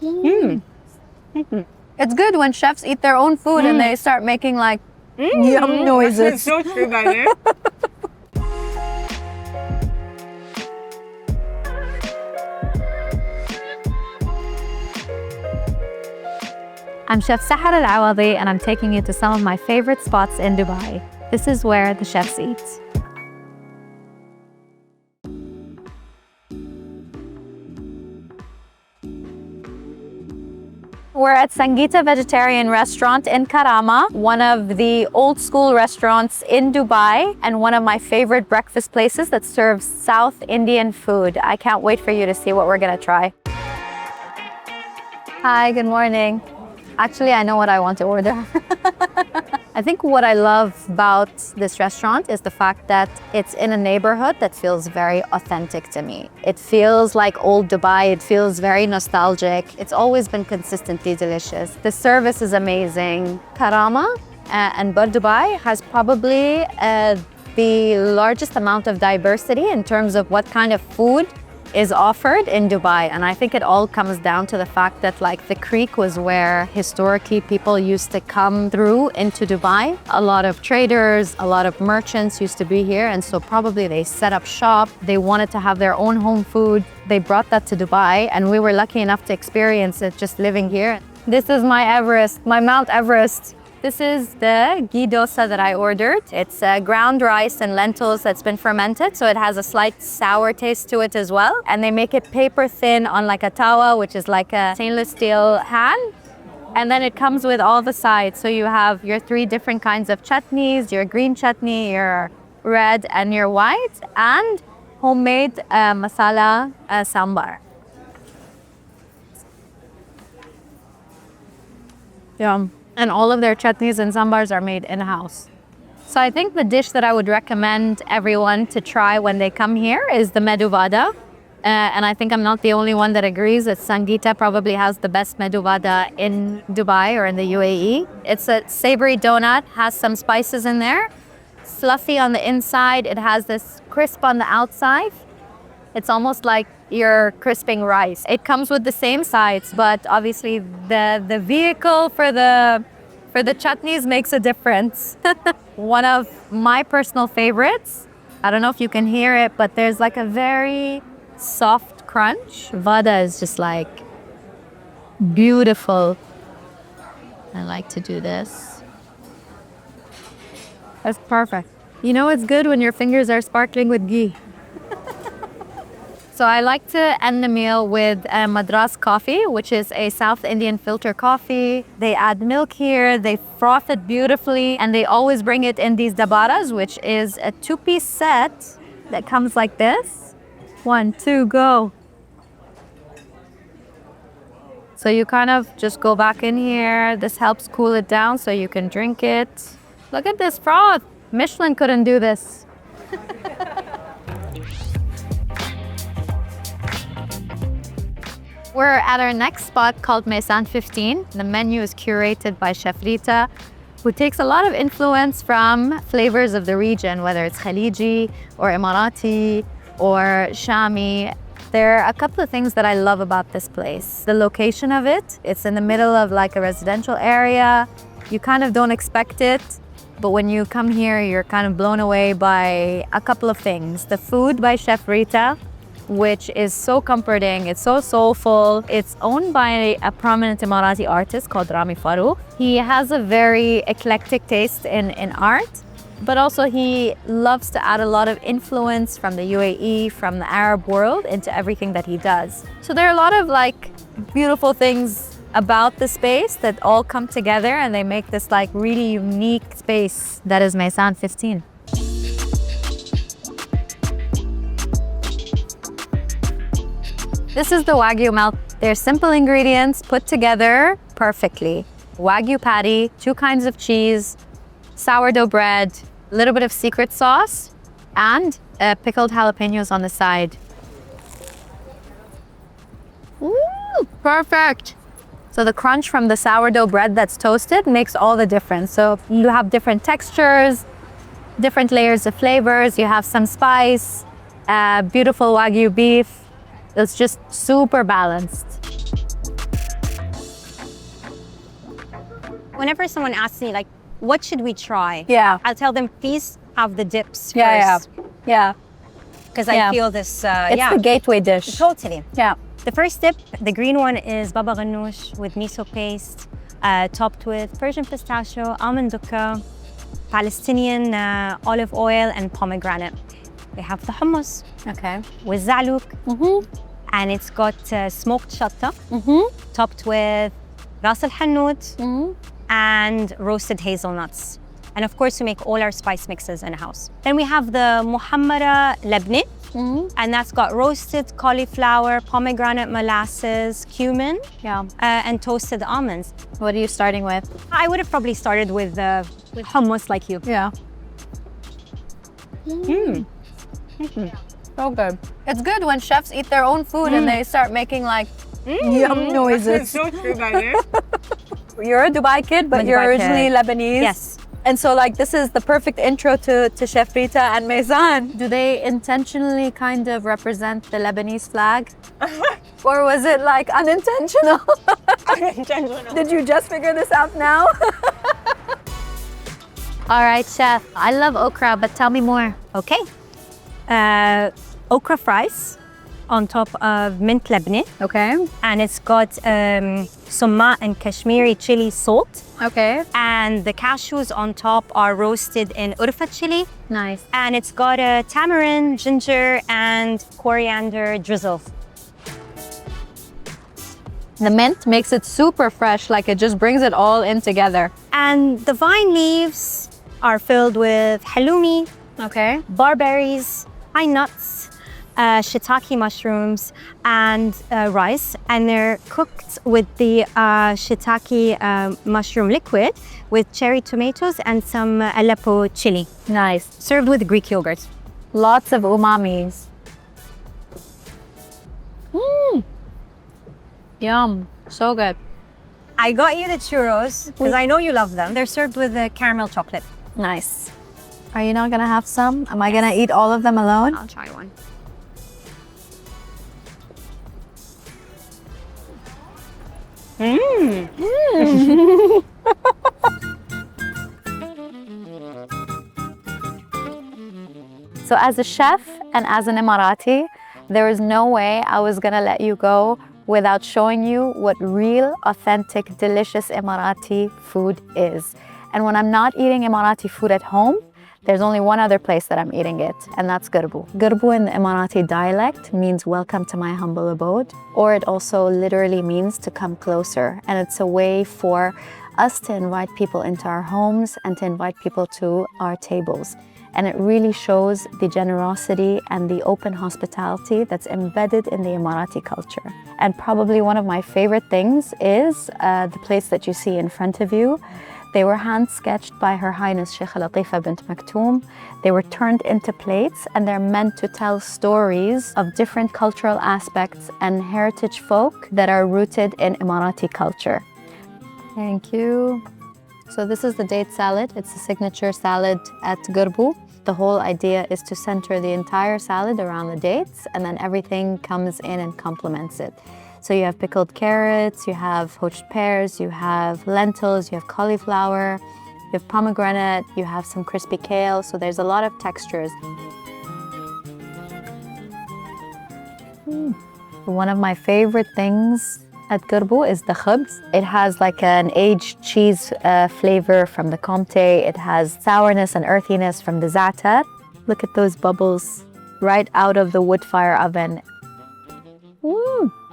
Mm. It's good when chefs eat their own food and they start making like yum noises. It's so true, by I'm Chef Sahar Al-Awadhi, and I'm taking you to some of my favorite spots in Dubai. This is where the chefs eat. We're at Sangeetha Vegetarian Restaurant in Karama, one of the old school restaurants in Dubai and one of my favorite breakfast places that serves South Indian food. I can't wait for you to see what we're gonna try. Hi, good morning. Actually, I know what I want to order. I think what I love about this restaurant is the fact that it's in a neighborhood that feels very authentic to me. It feels like old Dubai, it feels very nostalgic. It's always been consistently delicious. The service is amazing. Karama and Bur Dubai has probably the largest amount of diversity in terms of what kind of food is offered in Dubai. And I think it all comes down to the fact that like the creek was where historically people used to come through into Dubai. A lot of traders, a lot of merchants used to be here. And so probably they set up shop. They wanted to have their own home food. They brought that to Dubai and we were lucky enough to experience it just living here. This is my Everest, my Mount Everest. This is the ghee dosa that I ordered. It's ground rice and lentils that's been fermented, so it has a slight sour taste to it as well. And they make it paper thin on like a tawa, which is like a stainless steel pan. And then it comes with all the sides. So you have your 3 different kinds of chutneys, your green chutney, your red, and your white, and homemade masala sambar. Yum. And all of their chutneys and sambars are made in-house. So I think the dish that I would recommend everyone to try when they come here is the medu vada. And I think I'm not the only one that agrees that Sangeetha probably has the best medu vada in Dubai or in the UAE. It's a savory donut, has some spices in there. Fluffy on the inside, it has this crisp on the outside. It's almost like you're crisping rice. It comes with the same sides, but obviously the vehicle for the chutneys makes a difference. One of my personal favorites, I don't know if you can hear it, but there's like a very soft crunch. Vada is just like beautiful. I like to do this. That's perfect. You know it's good when your fingers are sparkling with ghee. So I like to end the meal with Madras coffee, which is a South Indian filter coffee. They add milk here, they froth it beautifully, and they always bring it in these dabaras, which is a 2-piece set that comes like this. 1, 2, go. So you kind of just go back in here. This helps cool it down so you can drink it. Look at this froth. Michelin couldn't do this. We're at our next spot called Maisan 15. The menu is curated by Chef Rita, who takes a lot of influence from flavors of the region, whether it's Khaliji or Emirati or Shami. There are a couple of things that I love about this place. The location of it, it's in the middle of like a residential area. You kind of don't expect it, but when you come here, you're kind of blown away by a couple of things. The food by Chef Rita, which is so comforting, it's so soulful. It's owned by a prominent Emirati artist called Rami Farouk. He has a very eclectic taste in art, but also he loves to add a lot of influence from the UAE, from the Arab world into everything that he does. So there are a lot of like beautiful things about the space that all come together and they make this like really unique space that is Maisan 15. This is the Wagyu melt. They're simple ingredients put together perfectly. Wagyu patty, 2 kinds of cheese, sourdough bread, a little bit of secret sauce, and pickled jalapenos on the side. Ooh, perfect. So the crunch from the sourdough bread that's toasted makes all the difference. So you have different textures, different layers of flavors. You have some spice, beautiful Wagyu beef. It's just super balanced. Whenever someone asks me, like, what should we try? Yeah. I'll tell them, please have the dips Yeah, first. yeah. Because Yeah. I feel this, It's the gateway dish. Totally. Yeah. The first dip, the green one, is baba ghanoush with miso paste, topped with Persian pistachio, almond dukkha, Palestinian olive oil, and pomegranate. We have the hummus Okay. with za'luk, and it's got smoked shatta, topped with ras al-hanout and roasted hazelnuts. And of course, we make all our spice mixes in house. Then we have the muhammara lebni, and that's got roasted cauliflower, pomegranate molasses, cumin, Yeah. and toasted almonds. What are you starting with? I would have probably started with hummus like you. Yeah. So good. It's good when chefs eat their own food and they start making like yum noises. So true, by You're a Dubai kid, but I'm a you're Dubai originally kid. Lebanese. Yes. And so like this is the perfect intro to Chef Rita and Maison. Do they intentionally kind of represent the Lebanese flag? Or was it like unintentional? Unintentional. Did you just figure this out now? All right, chef. I love okra, but tell me more. Okay. Okra fries on top of mint lebni, Okay. and it's got summa and Kashmiri chili salt, Okay. and the cashews on top are roasted in urfa chili, Nice. and it's got a tamarind, ginger, and coriander drizzle. The mint makes it super fresh, like it just brings it all in together. And the vine leaves are filled with halloumi, Okay. barberries, pine nuts, shiitake mushrooms, and rice. And they're cooked with the shiitake mushroom liquid with cherry tomatoes and some Aleppo chili. Nice. Served with Greek yogurt. Lots of umamis. Yum. So good. I got you the churros because I know you love them. They're served with caramel chocolate. Nice. Are you not gonna have some? Am I gonna eat all of them alone? I'll try one. So as a chef and as an Emirati, there is no way I was gonna let you go without showing you what real, authentic, delicious Emirati food is. And when I'm not eating Emirati food at home, there's only one other place that I'm eating it, and that's Gerbou. Gerbou in the Emirati dialect means welcome to my humble abode, or it also literally means to come closer. And it's a way for us to invite people into our homes and to invite people to our tables. And it really shows the generosity and the open hospitality that's embedded in the Emirati culture. And probably one of my favorite things is the place that you see in front of you. They were hand-sketched by Her Highness Sheikha Latifa bint Maktoum. They were turned into plates, and they're meant to tell stories of different cultural aspects and heritage folk that are rooted in Emirati culture. Thank you. So this is the date salad. It's a signature salad at Gerbou. The whole idea is to center the entire salad around the dates, and then everything comes in and complements it. So you have pickled carrots, you have poached pears, you have lentils, you have cauliflower, you have pomegranate, you have some crispy kale. So there's a lot of textures. One of my favorite things at Gerbou is the khubz. It has like an aged cheese flavor from the Comté. It has sourness and earthiness from the za'atar. Look at those bubbles right out of the wood fire oven.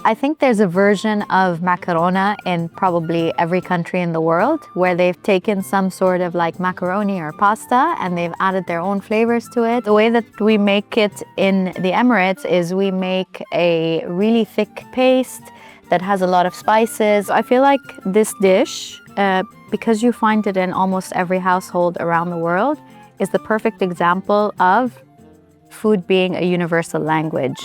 I think there's a version of macarona in probably every country in the world where they've taken some sort of like macaroni or pasta and they've added their own flavors to it. The way that we make it in the Emirates is we make a really thick paste that has a lot of spices. I feel like this dish, because you find it in almost every household around the world, is the perfect example of food being a universal language.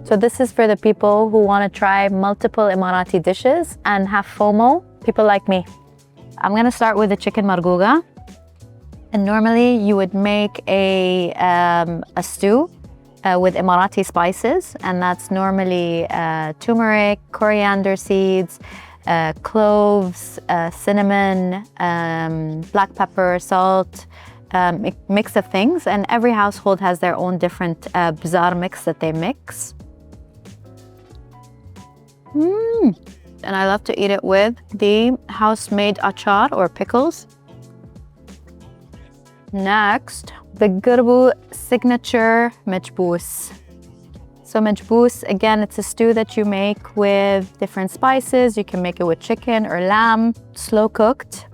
So this is for the people who want to try multiple Emirati dishes and have FOMO, people like me. I'm gonna start with the chicken margouga. And normally you would make a stew with Emirati spices, and that's normally turmeric, coriander seeds, cloves, cinnamon, black pepper, salt, mix of things. And every household has their own different bizarre mix that they mix. And I love to eat it with the house-made achar or pickles. Next, the Gerbou signature majbous. So majbous, again, it's a stew that you make with different spices. You can make it with chicken or lamb, slow cooked.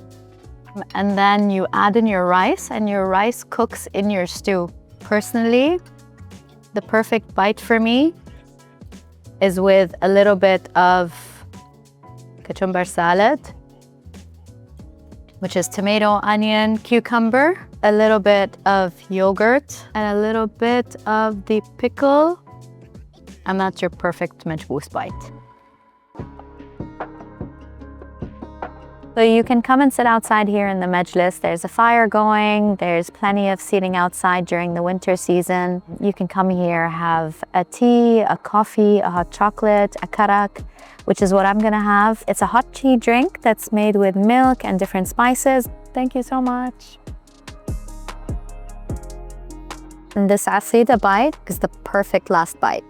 And then you add in your rice, and your rice cooks in your stew. Personally, the perfect bite for me is with a little bit of cucumber salad, which is tomato, onion, cucumber, a little bit of yogurt, and a little bit of the pickle, and that's your perfect majbous bite. So you can come and sit outside here in the Majlis. There's a fire going. There's plenty of seating outside during the winter season. You can come here, have a tea, a coffee, a hot chocolate, a karak, which is what I'm gonna have. It's a hot tea drink that's made with milk and different spices. Thank you so much. And this asida bite is the perfect last bite.